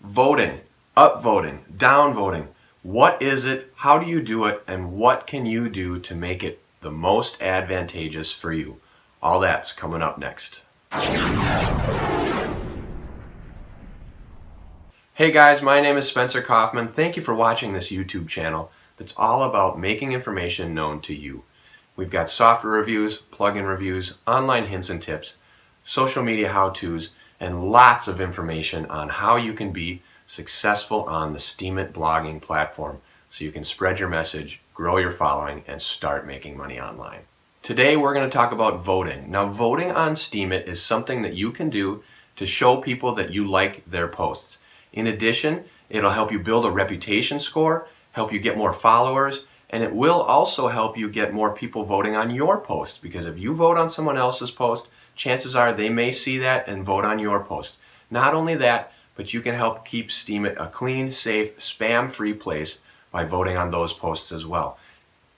Voting, upvoting, downvoting. What is it? How do you do it? And what can you do to make it the most advantageous for you? All that's coming up next. Hey guys, my name is Spencer Kaufman. Thank you for watching this YouTube channel that's all about making information known to you. We've got software reviews, plugin reviews, online hints and tips, social media how-tos, and lots of information on how you can be successful on the Steemit blogging platform so you can spread your message, grow your following, and start making money online. Today we're going to talk about voting. Now, voting on Steemit is something that you can do to show people that you like their posts. In addition, it'll help you build a reputation score, help you get more followers, and it will also help you get more people voting on your post, because if you vote on someone else's post, chances are they may see that and vote on your post. Not only that, but you can help keep Steemit a clean, safe, spam-free place by voting on those posts as well.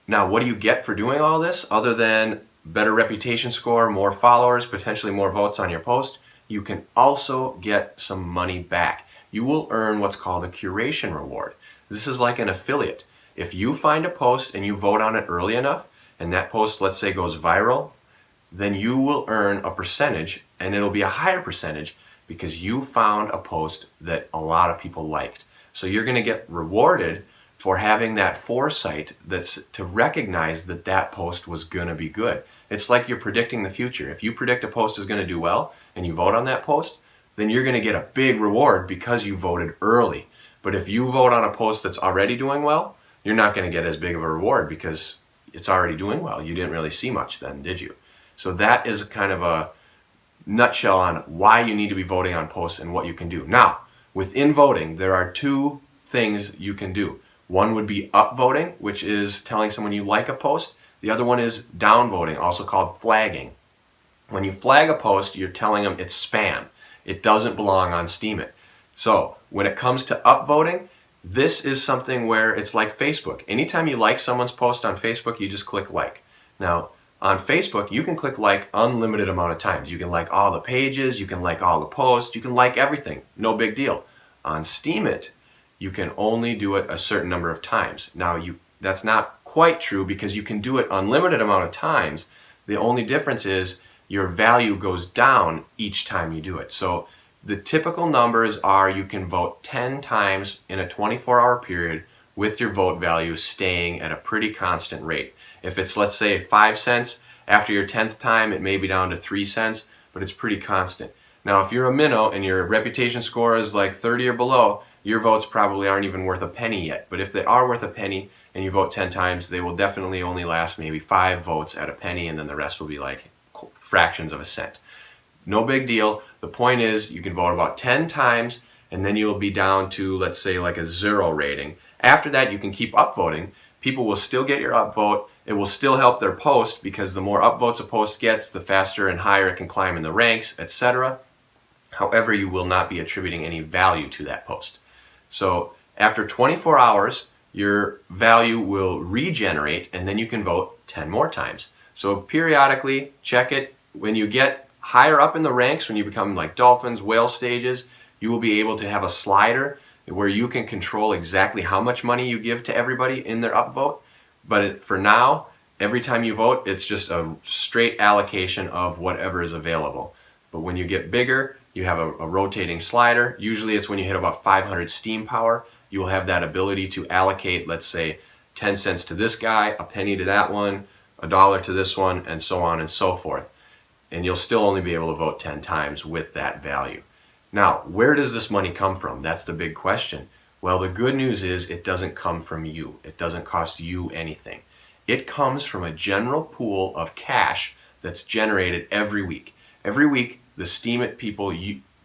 Now, what do you get for doing all this other than better reputation score, more followers, potentially more votes on your post? You can also get some money back. You will earn what's called a curation reward. This is like an affiliate. If you find a post and you vote on it early enough, and that post, let's say, goes viral, then you will earn a percentage, and it'll be a higher percentage because you found a post that a lot of people liked. So you're going to get rewarded for having that foresight that's to recognize that that post was going to be good. It's like you're predicting the future. If you predict a post is going to do well and you vote on that post, then you're going to get a big reward because you voted early. But if you vote on a post that's already doing well, you're not going to get as big of a reward because it's already doing well. You didn't really see much then, did you? So that is kind of a nutshell on why you need to be voting on posts and what you can do. Now, within voting, there are two things you can do. One would be upvoting, which is telling someone you like a post. The other one is downvoting, also called flagging. When you flag a post, you're telling them it's spam. It doesn't belong on Steemit. So when it comes to upvoting, this is something where it's like Facebook. Anytime you like someone's post on Facebook, you just click like. Now, on Facebook, you can click like unlimited amount of times. You can like all the pages, you can like all the posts, you can like everything. No big deal. On Steemit, you can only do it a certain number of times. Now, that's not quite true because you can do it unlimited amount of times. The only difference is your value goes down each time you do it. So the typical numbers are you can vote 10 times in a 24-hour period with your vote value staying at a pretty constant rate. If it's, let's say, 5 cents, after your 10th time it may be down to 3 cents, but it's pretty constant. Now, if you're a minnow and your reputation score is like 30 or below, your votes probably aren't even worth a penny yet. But if they are worth a penny and you vote 10 times, they will definitely only last maybe 5 votes at a penny, and then the rest will be like fractions of a cent. No big deal. The point is you can vote about 10 times and then you'll be down to, let's say, like a 0 rating. After that, you can keep upvoting. People will still get your upvote. It will still help their post because the more upvotes a post gets, the faster and higher it can climb in the ranks, etc. However, you will not be attributing any value to that post. So after 24 hours, your value will regenerate and then you can vote 10 more times. So periodically check it. When you get higher up in the ranks, when you become like dolphins, whale stages, you will be able to have a slider where you can control exactly how much money you give to everybody in their upvote. But for now, every time you vote, it's just a straight allocation of whatever is available. But when you get bigger, you have a rotating slider. Usually it's when you hit about 500 steam power, you will have that ability to allocate, let's say, 10 cents to this guy, a penny to that one, $1 to this one, and so on and so forth. And you'll still only be able to vote 10 times with that value. Now, where does this money come from? That's the big question. Well, the good news is it doesn't come from you. It doesn't cost you anything. It comes from a general pool of cash that's generated every week. Every week, the Steemit people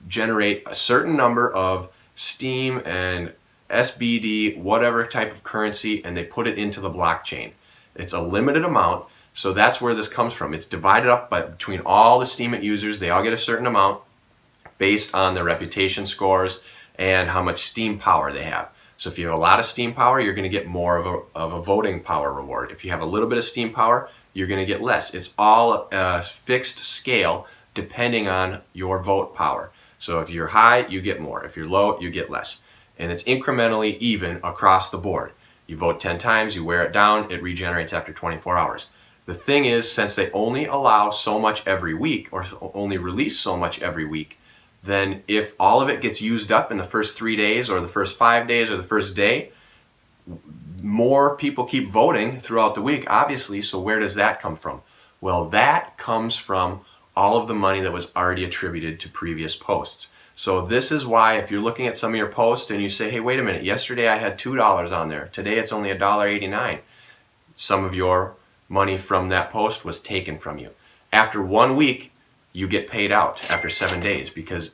generate a certain number of Steem and SBD, whatever type of currency, and they put it into the blockchain. It's a limited amount, so that's where this comes from. It's divided up between all the Steemit users. They all get a certain amount based on their reputation scores and how much steam power they have. So if you have a lot of steam power, you're going to get more of a voting power reward. If you have a little bit of steam power, you're going to get less. It's all a fixed scale depending on your vote power. So if you're high, you get more. If you're low, you get less. And it's incrementally even across the board. You vote 10 times, you wear it down, it regenerates after 24 hours. The thing is, since they only allow so much every week, or only release so much every week, then if all of it gets used up in the first 3 days, or the first 5 days, or the first day, more people keep voting throughout the week, obviously. So where does that come from? Well, that comes from all of the money that was already attributed to previous posts. So this is why if you're looking at some of your posts and you say, hey, wait a minute, yesterday I had $2 on there, today it's only $1.89. Some of your money from that post was taken from you. After 1 week, you get paid out after 7 days because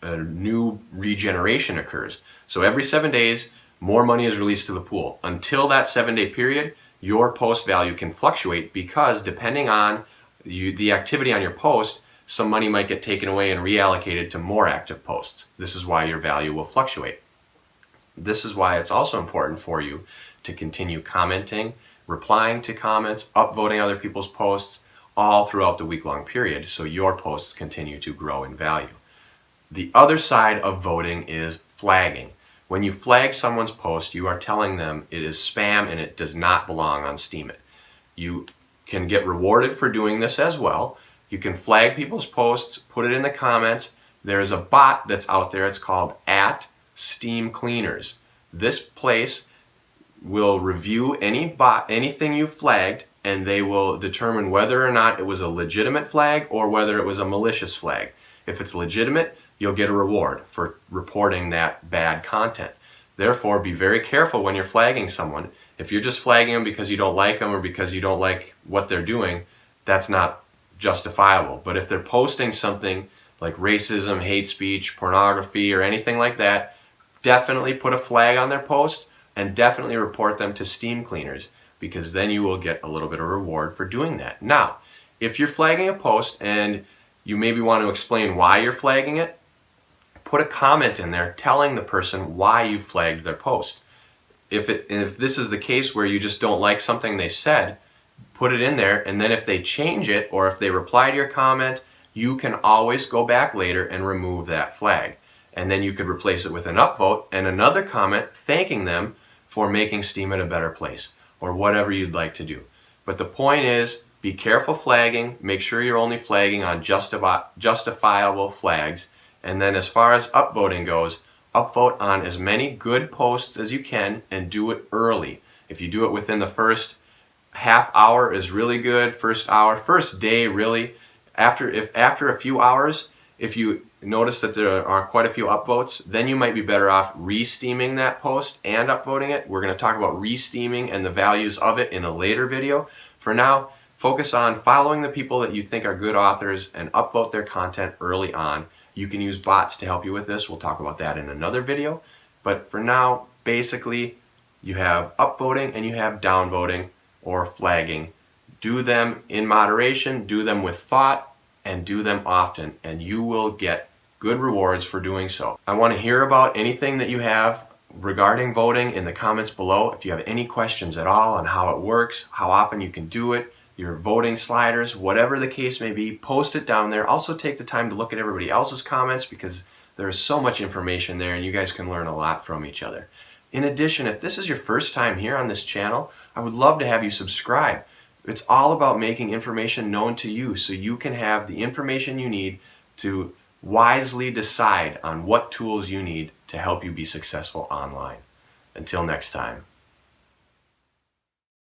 a new regeneration occurs. So every 7 days, more money is released to the pool. Until that 7-day period, your post value can fluctuate because depending on the activity on your post, some money might get taken away and reallocated to more active posts. This is why your value will fluctuate. This is why it's also important for you to continue commenting, replying to comments, upvoting other people's posts all throughout the week-long period so your posts continue to grow in value. The other side of voting is flagging. When you flag someone's post, you are telling them it is spam and it does not belong on Steemit. You can get rewarded for doing this as well. You can flag people's posts, put it in the comments. There's a bot that's out there. It's called @SteamCleaners. This place will review anything you flagged, and they will determine whether or not it was a legitimate flag or whether it was a malicious flag. If it's legitimate, you'll get a reward for reporting that bad content. Therefore, be very careful when you're flagging someone. If you're just flagging them because you don't like them or because you don't like what they're doing, that's not justifiable. But if they're posting something like racism, hate speech, pornography, or anything like that, definitely put a flag on their post and definitely report them to SteamCleaners, because then you will get a little bit of reward for doing that. Now, if you're flagging a post and you maybe want to explain why you're flagging it, put a comment in there telling the person why you flagged their post. If this is the case where you just don't like something they said, put it in there, and then if they change it or if they reply to your comment, you can always go back later and remove that flag. And then you could replace it with an upvote and another comment thanking them for making Steemit a better place, or whatever you'd like to do. But the point is, be careful flagging, make sure you're only flagging on justifiable flags, and then as far as upvoting goes, upvote on as many good posts as you can and do it early. If you do it within the first half hour is really good, first hour, first day really. After a few hours, if you notice that there are quite a few upvotes, then you might be better off re-steaming that post and upvoting it. We're going to talk about re-steaming and the values of it in a later video. For now, focus on following the people that you think are good authors and upvote their content early on. You can use bots to help you with this. We'll talk about that in another video. But for now, basically, you have upvoting and you have downvoting or flagging. Do them in moderation, do them with thought, and do them often, and you will get good rewards for doing so. I want to hear about anything that you have regarding voting in the comments below. If you have any questions at all on how it works, how often you can do it, your voting sliders, whatever the case may be, post it down there. Also take the time to look at everybody else's comments because there is so much information there and you guys can learn a lot from each other. In addition, if this is your first time here on this channel, I would love to have you subscribe. It's all about making information known to you so you can have the information you need to wisely decide on what tools you need to help you be successful online. Until next time.